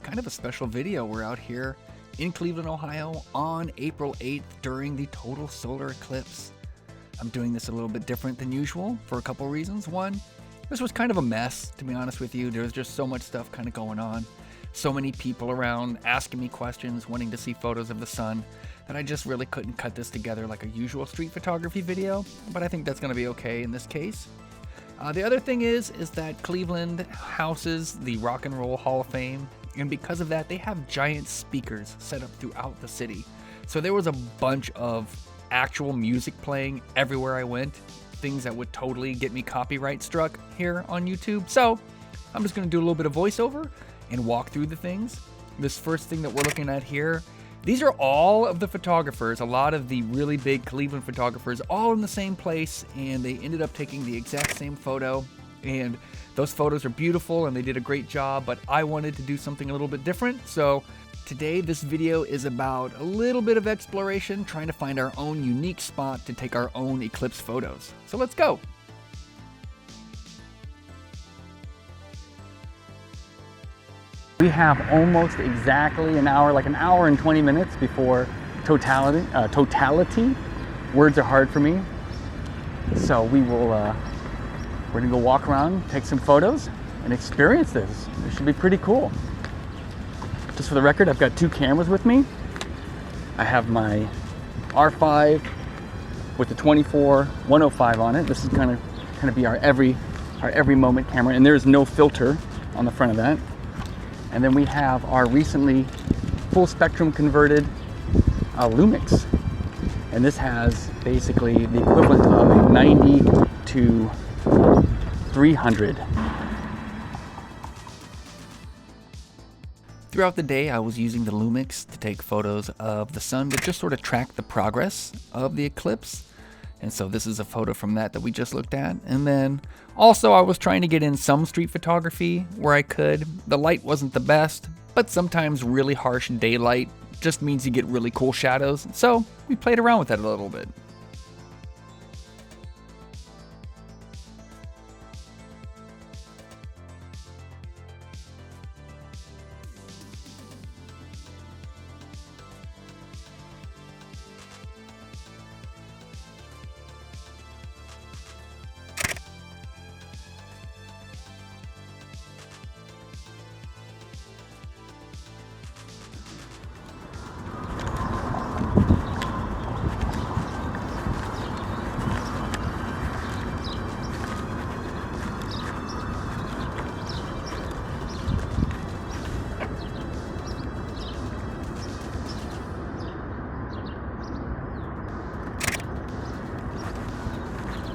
kind of a special video. We're out here in Cleveland, Ohio on April 8th during the total solar eclipse. I'm doing this a little bit different than usual for a couple reasons. One, this was kind of a mess, to be honest with you. There's just so much stuff kind of going on. So many people around asking me questions, wanting to see photos of the sun, that I just really couldn't cut this together like a usual street photography video, but I think that's going to be okay in this case. The other thing is that Cleveland houses the Rock and Roll Hall of Fame, and because of that, they have giant speakers set up throughout the city. So there was a bunch of actual music playing everywhere I went, things that would totally get me copyright struck here on YouTube. So I'm just going to do a little bit of voiceover and walk through the things. This first thing that we're looking at here, these are all of the photographers, a lot of the really big Cleveland photographers, all in the same place, and they ended up taking the exact same photo. And those photos are beautiful and they did a great job, but I wanted to do something a little bit different. So today this video is about a little bit of exploration, trying to find our own unique spot to take our own eclipse photos. So let's go. We have almost exactly an hour, like an hour and 20 minutes before totality. Words are hard for me. So we're gonna go walk around, take some photos, and experience this. It should be pretty cool. Just for the record, I've got two cameras with me. I have my R5 with the 24-105 on it. This is gonna kind of be our every moment camera, and there's no filter on the front of that. And then we have our recently full spectrum converted Lumix. And this has basically the equivalent of a 90 to 300. Throughout the day, I was using the Lumix to take photos of the sun, but just sort of track the progress of the eclipse. And so this is a photo from that we just looked at. And then also I was trying to get in some street photography where I could. The light wasn't the best, but sometimes really harsh daylight just means you get really cool shadows. So we played around with that a little bit.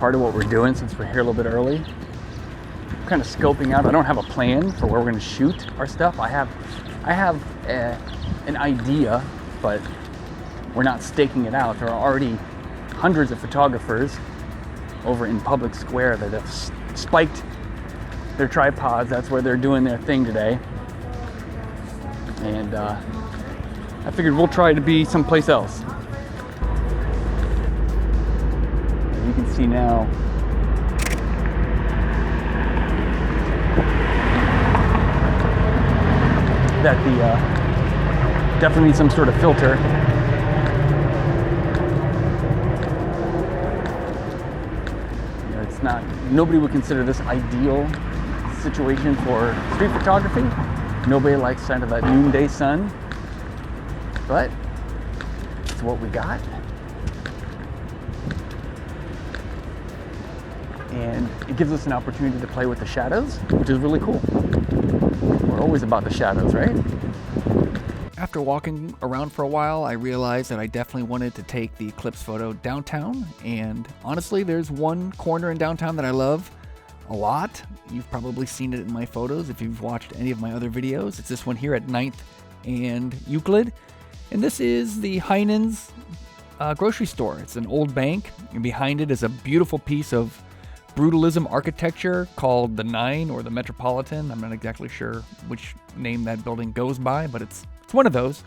Part of what we're doing, since we're here a little bit early, kind of scoping out. I don't have a plan for where we're going to shoot our stuff. I have an idea, but we're not staking it out. There are already hundreds of photographers over in Public Square that have spiked their tripods. That's where they're doing their thing today. And I figured we'll try to be someplace else. You can see now that the definitely needs some sort of filter. You know, it's not, nobody would consider this ideal situation for street photography. Nobody likes kind of that noonday sun, but it's what we got. And it gives us an opportunity to play with the shadows, which is really cool. We're always about the shadows, right? After walking around for a while, I realized that I definitely wanted to take the eclipse photo downtown. And honestly, there's one corner in downtown that I love a lot. You've probably seen it in my photos if you've watched any of my other videos. It's this one here at 9th and Euclid. And this is the Heinen's grocery store. It's an old bank, and behind it is a beautiful piece of brutalism architecture called the Nine or the Metropolitan. I'm not exactly sure which name that building goes by, but it's one of those.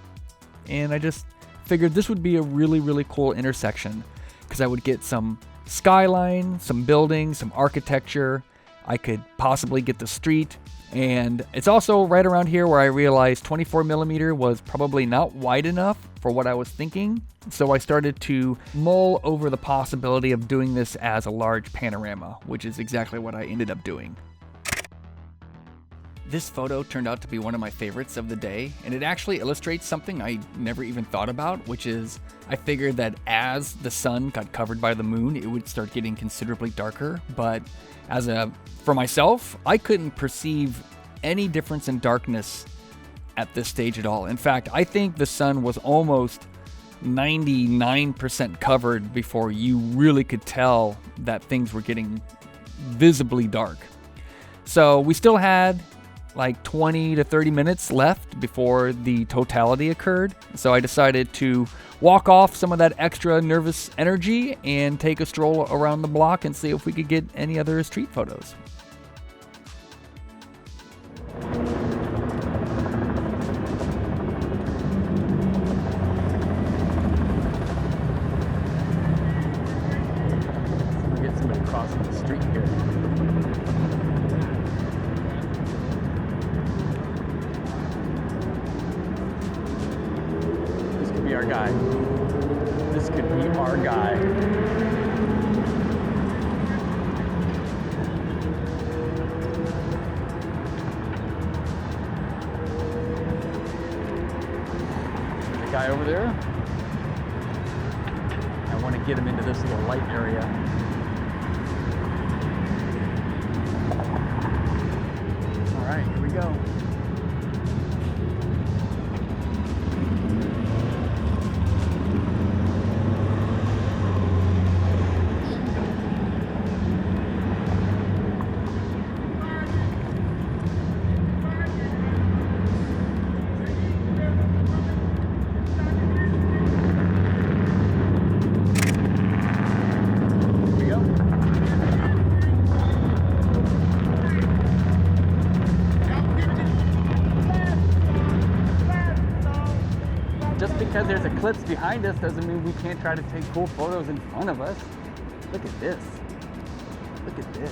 And I just figured this would be a really, really cool intersection because I would get some skyline, some buildings, some architecture. I could possibly get the street And it's also right around here where I realized 24mm was probably not wide enough for what I was thinking. So I started to mull over the possibility of doing this as a large panorama, which is exactly what I ended up doing. This photo turned out to be one of my favorites of the day, and it actually illustrates something I never even thought about, which is I figured that as the sun got covered by the moon, it would start getting considerably darker. But for myself, I couldn't perceive any difference in darkness at this stage at all. In fact, I think the sun was almost 99% covered before you really could tell that things were getting visibly dark. So we still had like 20 to 30 minutes left before the totality occurred. So I decided to walk off some of that extra nervous energy and take a stroll around the block and see if we could get any other street photos. We'll get somebody crossing the street here. Our guy. This could be our guy. The guy over there. I want to get him into this little light area. All right, here we go. Just because there's Eclipse behind us doesn't mean we can't try to take cool photos in front of us. Look at this. Look at this.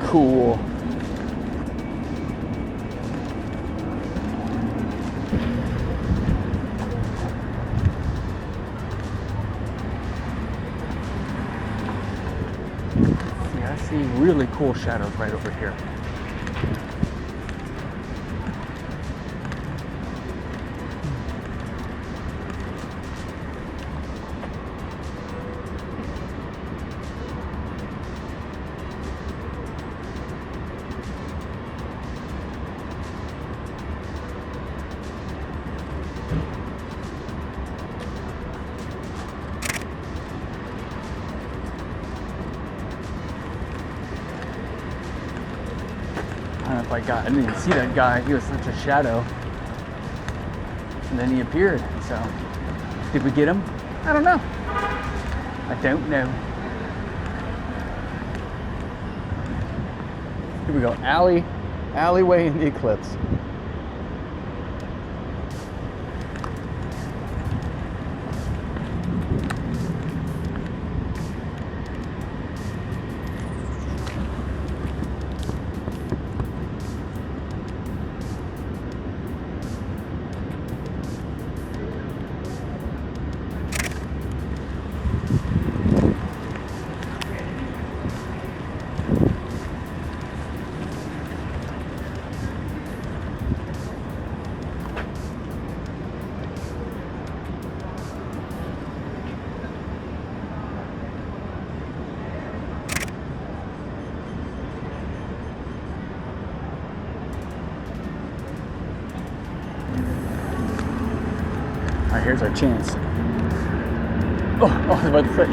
Cool. See, I see really cool shadows right over here. I didn't even see that guy. He was such a shadow. And then he appeared. So, did we get him? I don't know. I don't know. Here we go. Alleyway in the Eclipse. All right, here's our chance. Oh, I was about to say.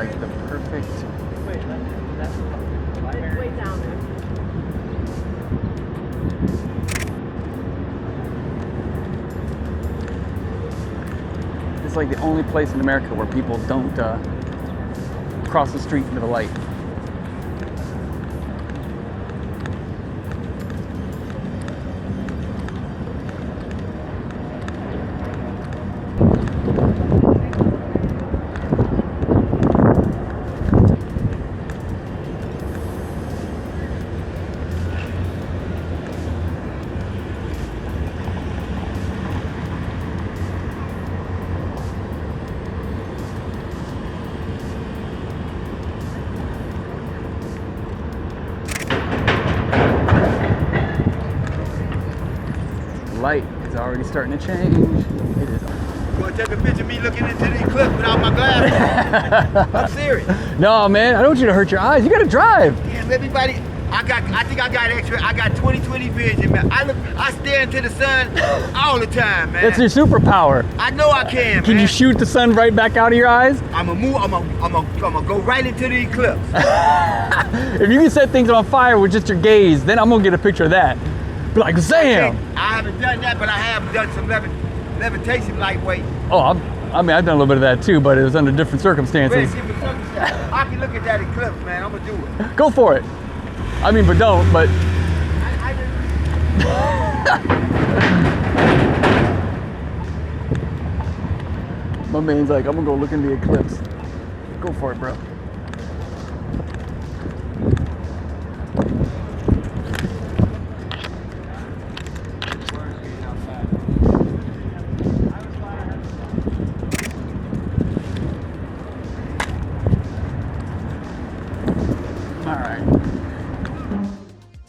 like the perfect. Wait, that's way down there. It's like the only place in America where people don't cross the street into the light. Light is already starting to change. It is. You want to take a picture of me looking into the eclipse without my glasses? I'm serious. No, man, I don't want you to hurt your eyes. You gotta drive. Damn, everybody. I think I got extra. I got 20/20 vision, man. I stare into the sun all the time, man. That's your superpower. I know I can, Can man. you shoot the sun right back out of your eyes? I'm gonna go right into the eclipse. If you can set things on fire with just your gaze, then I'm gonna get a picture of that. Be like, Sam. I haven't done that, but I have done some levitation lightweight. Oh, I mean, I've done a little bit of that too, but it was under different circumstances. I can look at that eclipse, man. I'm gonna do it. Go for it. I mean, but don't, but. My man's like, I'm gonna go look in the eclipse. Go for it, bro.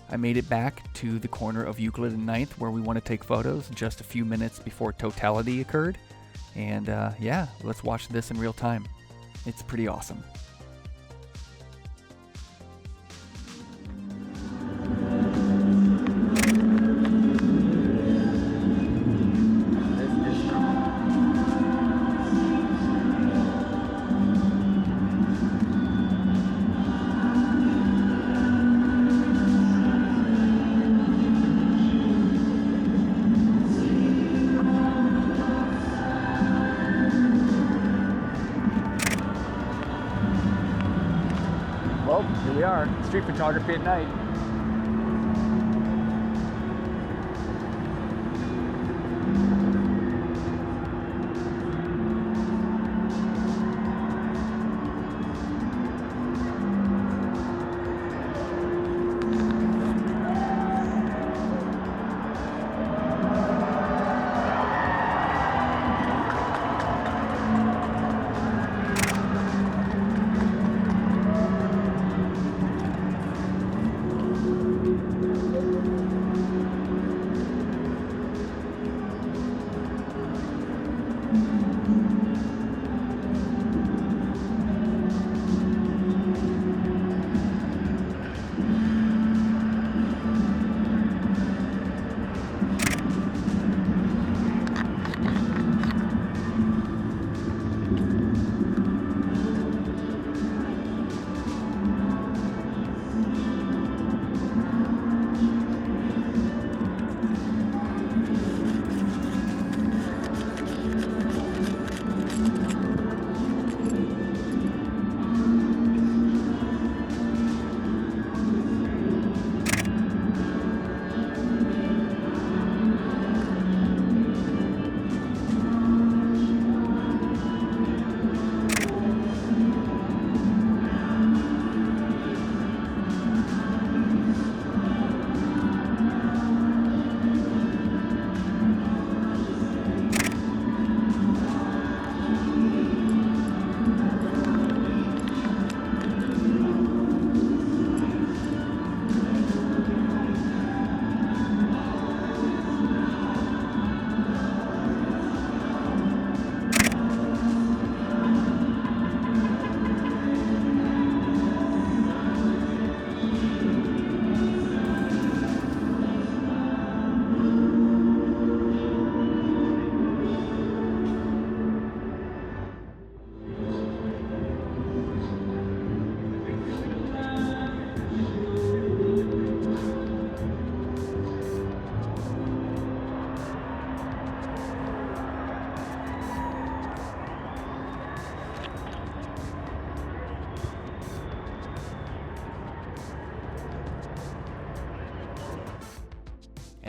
I made it back to the corner of Euclid and 9th where we want to take photos just a few minutes before totality occurred. And yeah, let's watch this in real time. It's pretty awesome. Well, here we are, street photography at night.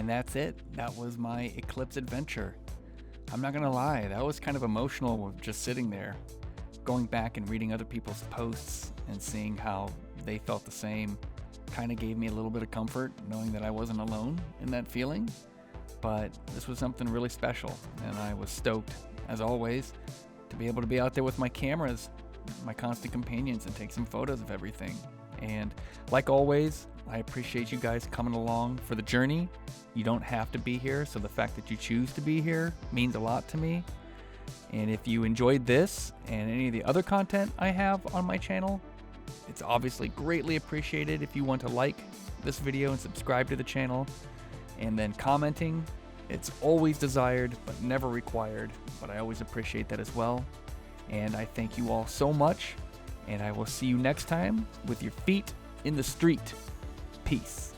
And that's it. That was my Eclipse adventure. I'm not gonna lie, that was kind of emotional just sitting there, going back and reading other people's posts and seeing how they felt the same. Kind of gave me a little bit of comfort knowing that I wasn't alone in that feeling. But this was something really special, and I was stoked, as always, to be able to be out there with my cameras, my constant companions, and take some photos of everything. And like always, I appreciate you guys coming along for the journey. You don't have to be here, so the fact that you choose to be here means a lot to me. And if you enjoyed this and any of the other content I have on my channel, it's obviously greatly appreciated if you want to like this video and subscribe to the channel. And then commenting, it's always desired but never required, but I always appreciate that as well. And I thank you all so much, and I will see you next time with your feet in the street. Peace.